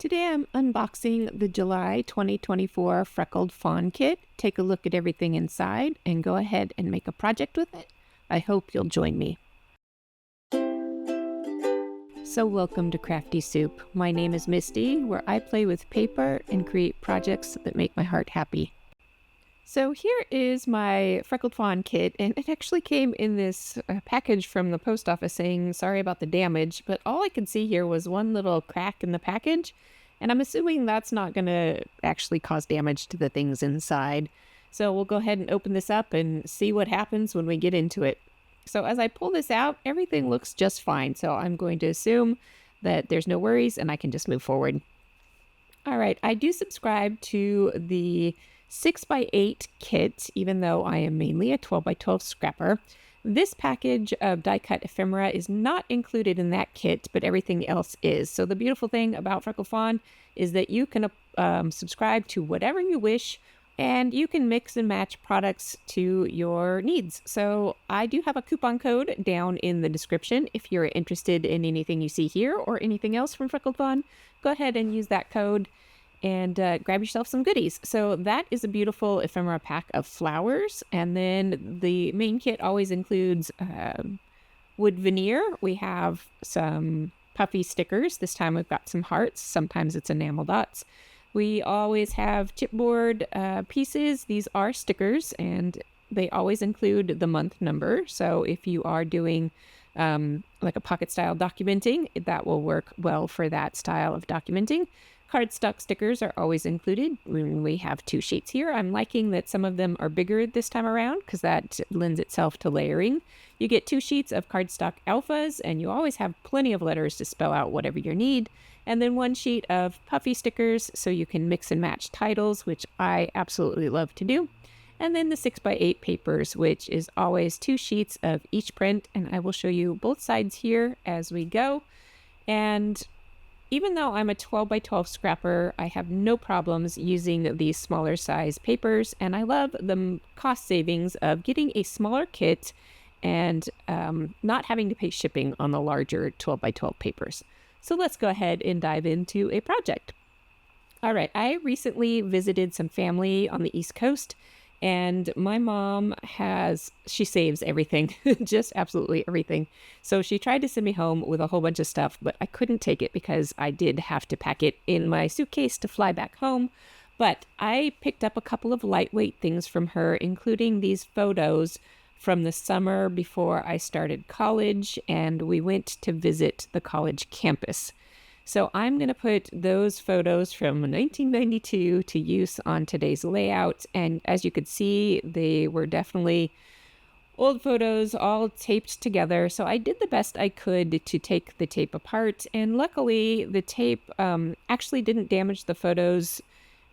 Today I'm unboxing the July 2024 Freckled Fawn Kit. Take a look at everything inside and go ahead and make a project with it. I hope you'll join me. So welcome to Crafty Soup. My name is Misty, where I play with paper and create projects that make my heart happy. So here is my Freckled Fawn Kit, and it actually came in this package from the post office saying, sorry about the damage, but all I could see here was one little crack in the package, and I'm assuming that's not going to actually cause damage to the things inside. So we'll go ahead and open this up and see what happens when we get into it. So as I pull this out, everything looks just fine, so I'm going to assume that there's no worries and I can just move forward. All right, I do subscribe to the 6x8 kit, even though I am mainly a 12x12 scrapper. This package of die-cut ephemera is not included in that kit, but everything else is. So the beautiful thing about Freckled Fawn is that you can subscribe to whatever you wish, and you can mix and match products to your needs. So I do have a coupon code down in the description. If you're interested in anything you see here or anything else from Freckled Fawn, go ahead and use that code and grab yourself some goodies. So that is a beautiful ephemera pack of flowers. And then the main kit always includes wood veneer. We have some puffy stickers. This time we've got some hearts. Sometimes it's enamel dots. We always have chipboard pieces. These are stickers and they always include the month number. So if you are doing like a pocket style documenting, that will work well for that style of documenting. Cardstock stickers are always included. We have 2 sheets here. I'm liking that some of them are bigger this time around because that lends itself to layering. You get 2 sheets of cardstock alphas, and you always have plenty of letters to spell out whatever you need. And then 1 sheet of puffy stickers so you can mix and match titles, which I absolutely love to do. And then the 6x8 papers, which is always 2 sheets of each print. And I will show you both sides here as we go. And even though I'm a 12x12 scrapper, I have no problems using these smaller size papers, and I love the cost savings of getting a smaller kit and not having to pay shipping on the larger 12x12 papers. So let's go ahead and dive into a project. All right, I recently visited some family on the East Coast, and my mom she saves everything, just absolutely everything. So she tried to send me home with a whole bunch of stuff, but I couldn't take it because I did have to pack it in my suitcase to fly back home. But I picked up a couple of lightweight things from her, including these photos from the summer before I started college, and we went to visit the college campus. So I'm going to put those photos from 1992 to use on today's layout. And as you could see, they were definitely old photos all taped together. So I did the best I could to take the tape apart. And luckily, the tape actually didn't damage the photos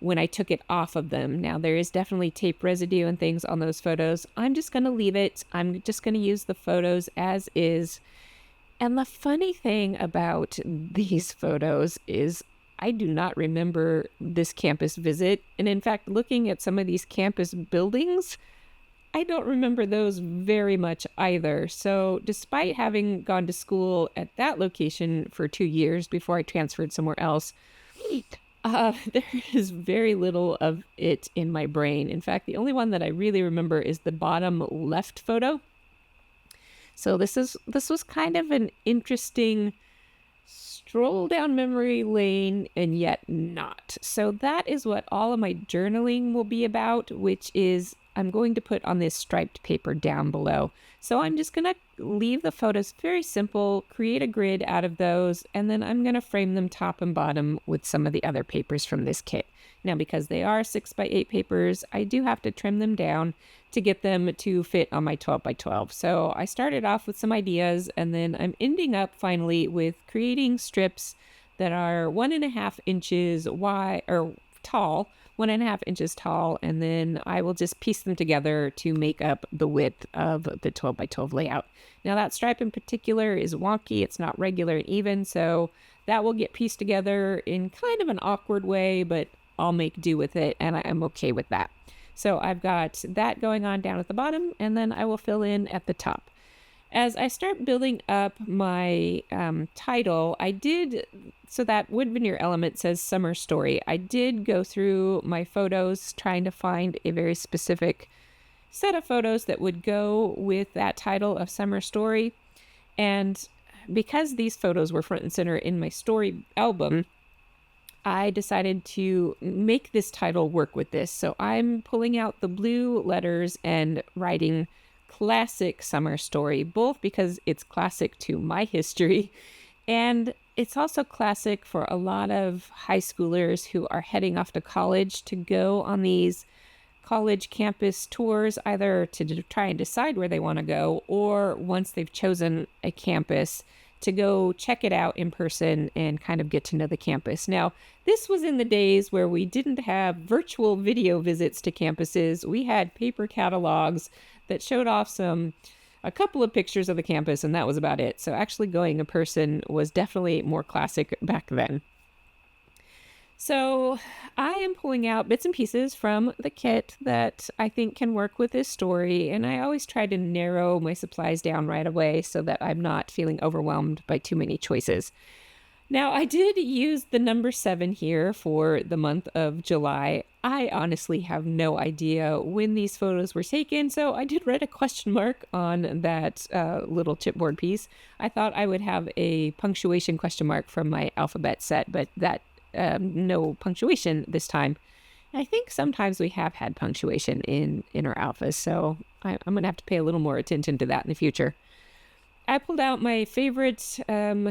when I took it off of them. Now, there is definitely tape residue and things on those photos. I'm just going to leave it. I'm just going to use the photos as is. And the funny thing about these photos is I do not remember this campus visit. And in fact, looking at some of these campus buildings, I don't remember those very much either. So despite having gone to school at that location for 2 years before I transferred somewhere else, there is very little of it in my brain. In fact, the only one that I really remember is the bottom left photo. So this was kind of an interesting stroll down memory lane, and yet not. So that is what all of my journaling will be about, which is I'm going to put on this striped paper down below. So I'm just going to leave the photos very simple, create a grid out of those, and then I'm going to frame them top and bottom with some of the other papers from this kit. Now, because they are 6x8 papers, I do have to trim them down to get them to fit on my 12x12. So I started off with some ideas, and then I'm ending up finally with creating strips that are 1.5 inches wide or tall, 1.5 inches tall, and then I will just piece them together to make up the width of the 12x12 layout. Now that stripe in particular is wonky. It's not regular and even, so that will get pieced together in kind of an awkward way, but I'll make do with it, and I'm okay with that. So I've got that going on down at the bottom, and then I will fill in at the top. As I start building up my title, so that wood veneer element says summer story. I did go through my photos trying to find a very specific set of photos that would go with that title of summer story. And because these photos were front and center in my story album, I decided to make this title work with this. So I'm pulling out the blue letters and writing classic summer story, both because it's classic to my history and it's also classic for a lot of high schoolers who are heading off to college to go on these college campus tours, either to try and decide where they want to go, or once they've chosen a campus, to go check it out in person and kind of get to know the campus. Now, this was in the days where we didn't have virtual video visits to campuses. We had paper catalogs that showed off a couple of pictures of the campus, and that was about it. So actually going in person was definitely more classic back then. So I am pulling out bits and pieces from the kit that I think can work with this story, and I always try to narrow my supplies down right away so that I'm not feeling overwhelmed by too many choices. Now, I did use the number 7 here for the month of July. I honestly have no idea when these photos were taken, so I did write a question mark on that little chipboard piece. I thought I would have a punctuation question mark from my alphabet set, but that no punctuation this time. I think sometimes we have had punctuation in our alphas, so I'm going to have to pay a little more attention to that in the future. I pulled out my favorite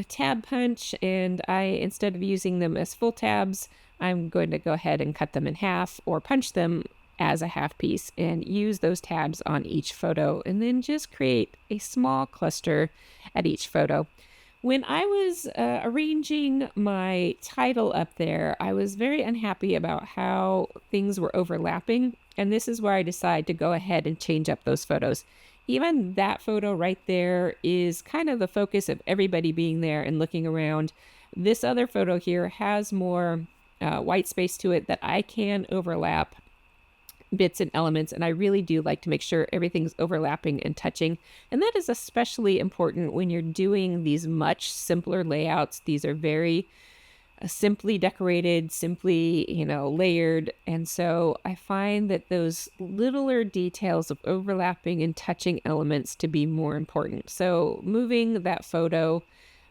tab punch, and instead of using them as full tabs, I'm going to go ahead and cut them in half or punch them as a half piece and use those tabs on each photo, and then just create a small cluster at each photo. When I was arranging my title up there, I was very unhappy about how things were overlapping, and this is where I decided to go ahead and change up those photos. Even that photo right there is kind of the focus of everybody being there and looking around. This other photo here has more white space to it that I can overlap bits and elements, and I really do like to make sure everything's overlapping and touching. And that is especially important when you're doing these much simpler layouts. These are very simply decorated, simply, layered. And so I find that those littler details of overlapping and touching elements to be more important. So moving that photo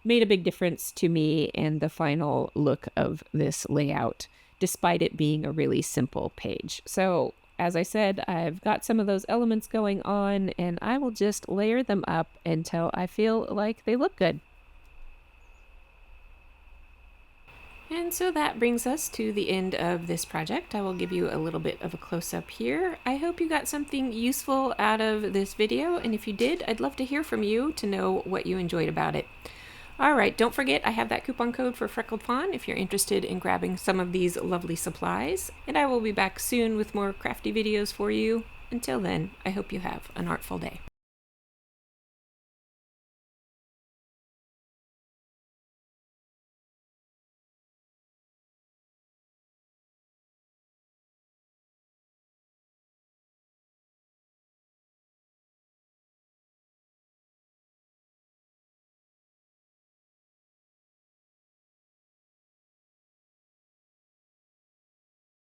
made a big difference to me and the final look of this layout, despite it being a really simple page. So as I said, I've got some of those elements going on, and I will just layer them up until I feel like they look good. And so that brings us to the end of this project. I will give you a little bit of a close-up here. I hope you got something useful out of this video, and if you did, I'd love to hear from you to know what you enjoyed about it. All right, don't forget I have that coupon code for Freckled Fawn if you're interested in grabbing some of these lovely supplies. And I will be back soon with more crafty videos for you. Until then, I hope you have an artful day.